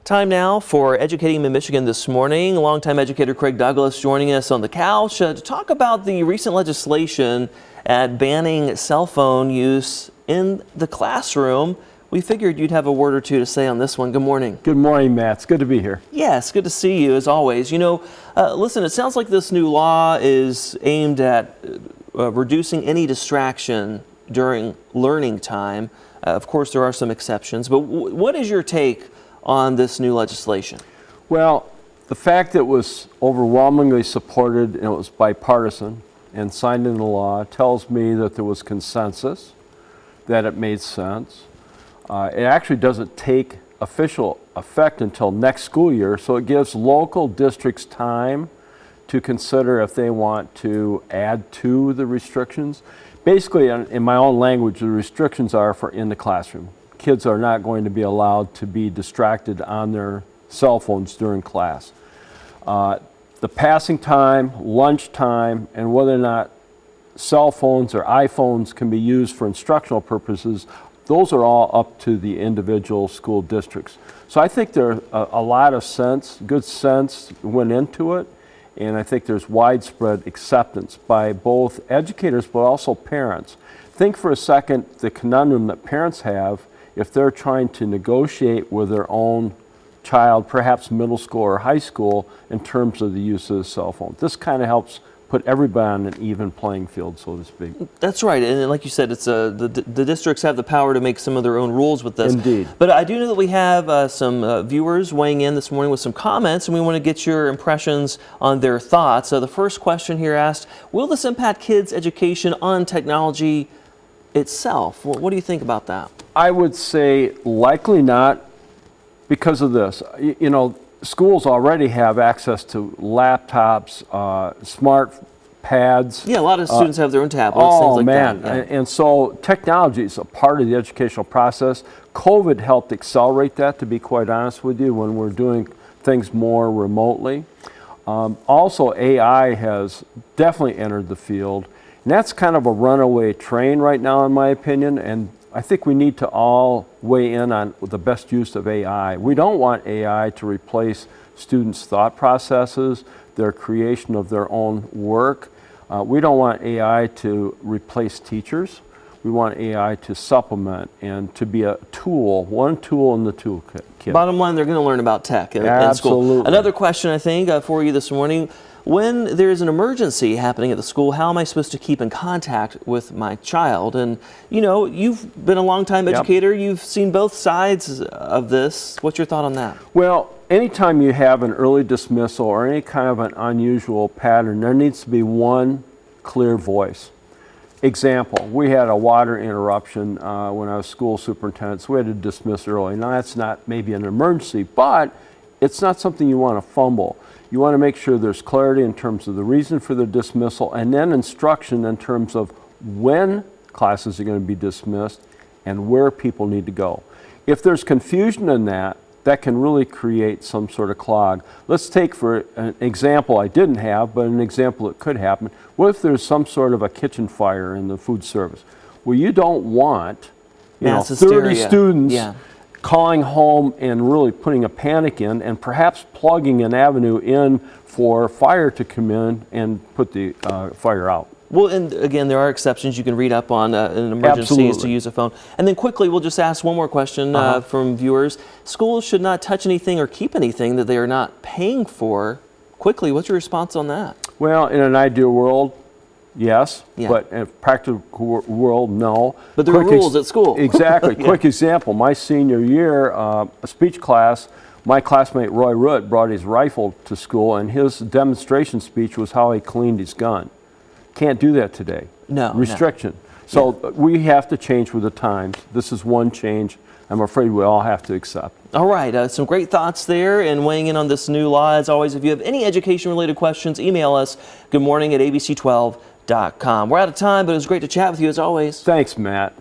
Time now for Educating Mid-Michigan this morning. Longtime educator Craig Douglas joining us on the couch to talk about the recent legislation at banning cell phone use in the classroom. We figured you'd have a word or two to say on this one. Good morning. Good morning, Matt. It's good to be here. Yes, good to see you as always. Listen, it sounds like this new law is aimed at reducing any distraction during learning time. Of course, there are some exceptions, but what is your take on this new legislation? Well, the fact that it was overwhelmingly supported and it was bipartisan and signed into law tells me that there was consensus, that it made sense. It actually doesn't take official effect until next school year, so it gives local districts time to consider if they want to add to the restrictions. Basically, in my own language, the restrictions are for in the classroom. Kids are not going to be allowed to be distracted on their cell phones during class. The passing time, lunch time, and whether or not cell phones or iPhones can be used for instructional purposes, those are all up to the individual school districts. So I think there a lot of sense, good sense went into it, and I think there's widespread acceptance by both educators but also parents. Think for a second the conundrum that parents have if they're trying to negotiate with their own child, perhaps middle school or high school, in terms of the use of the cell phone. This kind of helps put everybody on an even playing field, so to speak. That's right, and like you said, it's the districts have the power to make some of their own rules with this. Indeed. But I do know that we have some viewers weighing in this morning with some comments, and we want to get your impressions on their thoughts. So the first question here asked, will this impact kids' education on technology itself? What do you think about that? I would say likely not, because of this. Schools already have access to laptops, smart pads. Yeah, a lot of students have their own tablets, Oh things like man, that. Yeah. and so technology is a part of the educational process. COVID helped accelerate that, to be quite honest with you, when we're doing things more remotely. Also, AI has definitely entered the field, and that's kind of a runaway train right now, in my opinion, and I think we need to all weigh in on the best use of AI. We don't want AI to replace students' thought processes, their creation of their own work. We don't want AI to replace teachers. We want AI to supplement and to be a tool, one tool in the toolkit. Bottom line, they're going to learn about tech in school. Absolutely. Another question, I think, for you this morning. When there's an emergency happening at the school, how am I supposed to keep in contact with my child? And, you've been a long-time educator. You've seen both sides of this. What's your thought on that? Well, anytime you have an early dismissal or any kind of an unusual pattern, there needs to be one clear voice. Example, we had a water interruption when I was school superintendent, so we had to dismiss early. Now, that's not maybe an emergency, but it's not something you want to fumble. You want to make sure there's clarity in terms of the reason for the dismissal, and then instruction in terms of when classes are going to be dismissed and where people need to go. If there's confusion in that, that can really create some sort of clog. Let's take for an example I didn't have, but an example that could happen. What if there's some sort of a kitchen fire in the food service? Well, you don't want 30 students calling home and really putting a panic in and perhaps plugging an avenue in for fire to come in and put the fire out. Well, and again, there are exceptions. You can read up on an emergency to use a phone. And then quickly, we'll just ask one more question from viewers. Schools should not touch anything or keep anything that they are not paying for. Quickly, what's your response on that? Well, in an ideal world, yes, but in a practical world, no. But there are rules at school. Exactly. Quick example, my senior year, a speech class, my classmate Roy Root brought his rifle to school, and his demonstration speech was how he cleaned his gun. Can't do that today. No. Restriction. So we have to change with the times. This is one change I'm afraid we all have to accept. All right, some great thoughts there and weighing in on this new law. As always, if you have any education-related questions, email us goodmorning@abc12.com. We're out of time, but it was great to chat with you as always. Thanks, Matt.